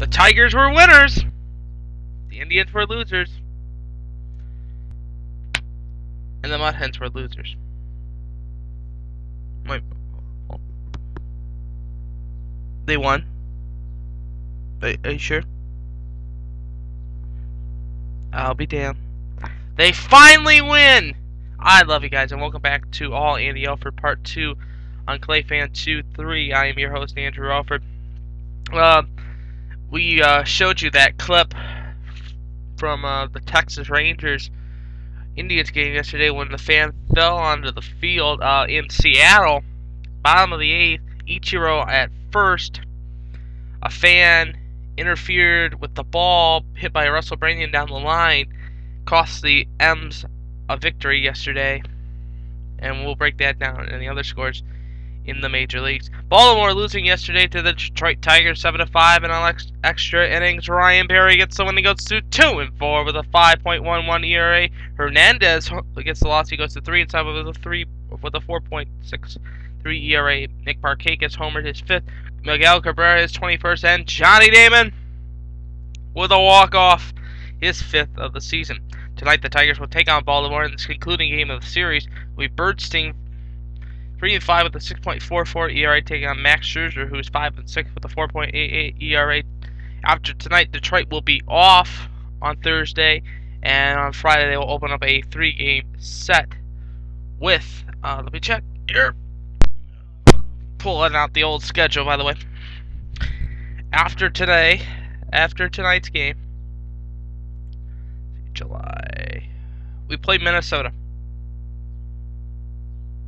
The Tigers were winners. The Indians were losers. And the Mud Hens were losers. Wait. They won. Are you sure? I'll be damned. They finally win! I love you guys, and welcome back to All Andy Alfred Part 2 on Clayfan 2-3. I am your host, Andrew Alfred. We showed you that clip from the Texas Rangers Indians game yesterday when the fan fell onto the field in Seattle. Bottom of the 8th, Ichiro at first. A fan interfered with the ball, hit by Russell Branian down the line, cost the M's a victory yesterday, and we'll break that down and the other scores in the major leagues. Baltimore losing yesterday to the Detroit Tigers 7-5 in extra innings. Ryan Berry gets the win. He goes to 2-4 with a 5.11 ERA. Hernandez gets the loss. He goes to 3-7 with a 4.63 ERA. Nick Parquet gets homered, his 5th. Miguel Cabrera his 21st, and Johnny Damon with a walk-off, his 5th of the season. Tonight the Tigers will take on Baltimore in this concluding game of the series. We Birdstein 3-5 with a 6.44 ERA, taking on Max Scherzer, who's 5-6 with a 4.88 ERA. After tonight, Detroit will be off on Thursday, and on Friday they will open up a 3-game set with, let me check here, pulling out the old schedule, by the way. After tonight's game, July, we play Minnesota.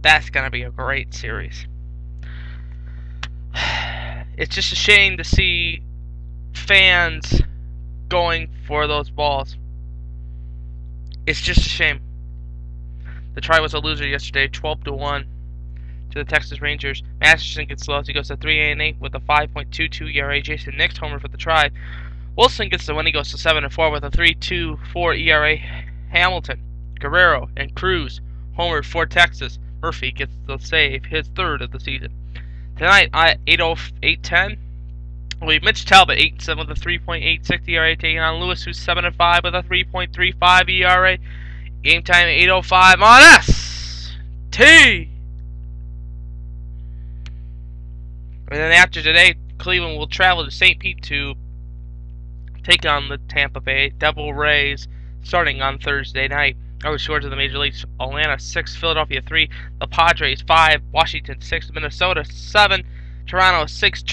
That's going to be a great series. It's just a shame to see fans going for those balls. It's just a shame. Detroit was a loser yesterday, 12-1 to the Texas Rangers. Masterson gets low. He goes to 3-8 with a 5.22 ERA. Jason Nix homer for the Tribe. Wilson gets the win. He goes to 7-4 with a 3.24 ERA. Hamilton, Guerrero, and Cruz homered for Texas. Murphy gets the save, his 3rd of the season. Tonight at 8:10, we have Mitch Talbot 8-7 with a 3.86 ERA, taking on Lewis, who's 7-5 with a 3.35 ERA. Game time at 8:05 on ST. And then after today, Cleveland will travel to St. Pete to take on the Tampa Bay Devil Rays starting on Thursday night. Other scores of the major leagues: Atlanta 6, Philadelphia 3, the Padres 5, Washington 6, Minnesota 7, Toronto 6,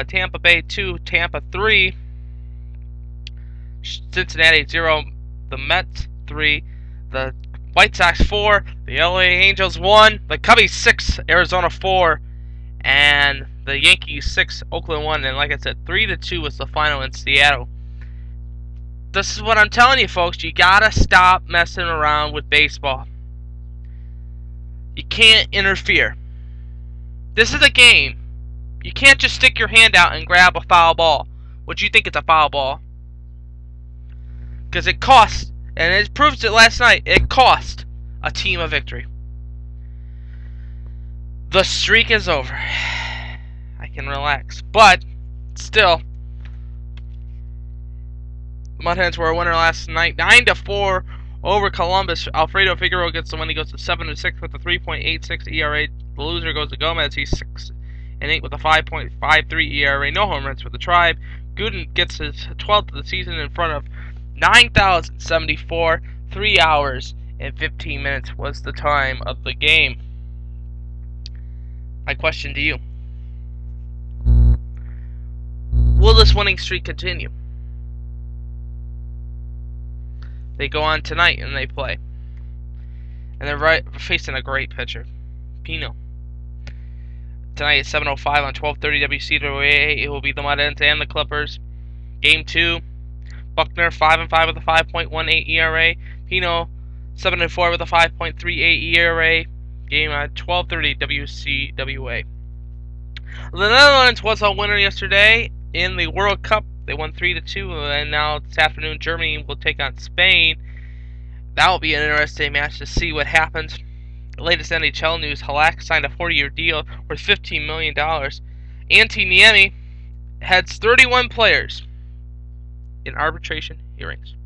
Tampa Bay 2, Tampa 3, Cincinnati 0, the Mets 3, the White Sox 4, the LA Angels 1, the Cubbies 6, Arizona 4, and the Yankees 6, Oakland 1. And like I said, 3-2 was the final in Seattle. This is what I'm telling you, folks. You gotta stop messing around with baseball. You can't interfere. This is a game. You can't just stick your hand out and grab a foul ball. What do you think it's a foul ball? Because it cost, and it proves it last night, it cost a team a victory. The streak is over. I can relax. But, still, the Mud Hens were a winner last night, 9-4 over Columbus. Alfredo Figueroa gets the win. He goes to 7-6 with a 3.86 ERA. The loser goes to Gomez. He's 6-8 with a 5.53 ERA. No home runs for the Tribe. Gooden gets his 12th of the season in front of 9,074. 3 hours and 15 minutes was the time of the game. My question to you: will this winning streak continue? They go on tonight and they play. And they're facing a great pitcher, Pino. Tonight at 7:05 on 1230 WCWA, it will be the Mud Hens and the Clippers. Game 2, Buckner 5-5 with a 5.18 ERA. Pino 7-4 with a 5.38 ERA. Game at 1230 WCWA. The Netherlands was a winner yesterday in the World Cup. They won 3-2, and now this afternoon Germany will take on Spain. That will be an interesting match to see what happens. The latest NHL news: Halak signed a 40-year deal worth $15 million. Antti Niemi heads 31 players in arbitration hearings.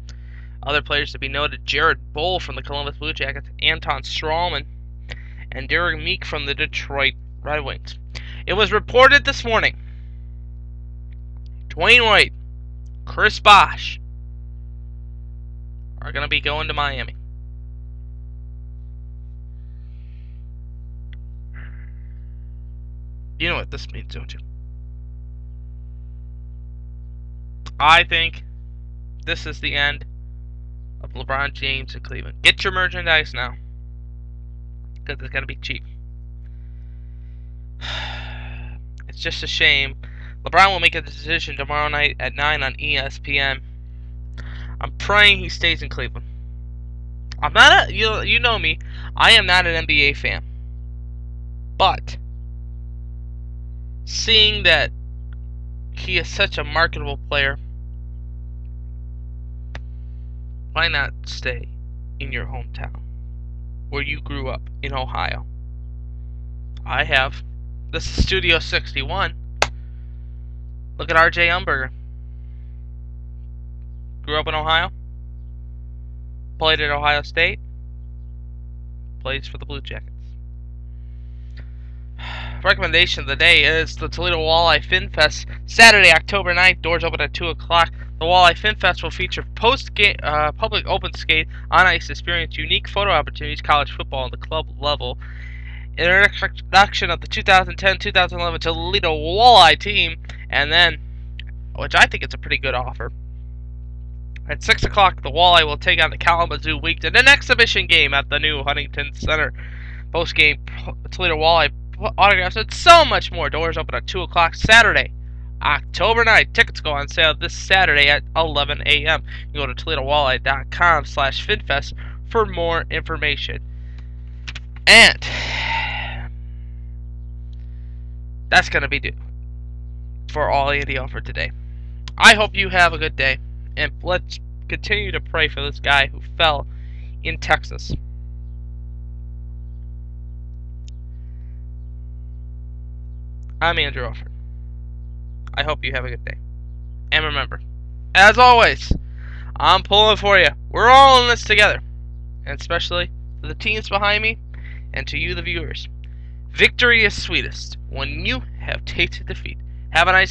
Other players to be noted: Jared Bull from the Columbus Blue Jackets, Anton Strawman, and Derek Meek from the Detroit Red Wings. It was reported this morning Dwayne White, Chris Bosh are going to be going to Miami. You know what this means, don't you? I think this is the end of LeBron James in Cleveland. Get your merchandise now, because it's going to be cheap. It's just a shame. LeBron will make a decision tomorrow night at 9 on ESPN. I'm praying he stays in Cleveland. I'm not a, you know me, I am not an NBA fan. But seeing that he is such a marketable player, why not stay in your hometown where you grew up in Ohio? I have. This is Studio 61. Look at RJ Umberger. Grew up in Ohio. Played at Ohio State. Plays for the Blue Jackets. Recommendation of the day is the Toledo Walleye Fin Fest, Saturday, October 9th. Doors open at 2 o'clock. The Walleye Fin Fest will feature public open skate, on-ice experience, unique photo opportunities, college football, and the club level. Introduction of the 2010-2011 Toledo Walleye team, and then, which I think is a pretty good offer, at 6 o'clock, the Walleye will take on the Kalamazoo Weeks in an exhibition game at the new Huntington Center. Post-game, Toledo Walleye autographs and so much more. Doors open at 2 o'clock Saturday, October 9th. Tickets go on sale this Saturday at 11 a.m. You go to ToledoWalleye.com/FinFest for more information. And that's going to be it for all Andy Alfred today. I hope you have a good day. And let's continue to pray for this guy who fell in Texas. I'm Andrew Alfred. I hope you have a good day. And remember, as always, I'm pulling for you. We're all in this together. And especially to the teams behind me and to you, the viewers. Victory is sweetest when you have tasted defeat. Have a nice day.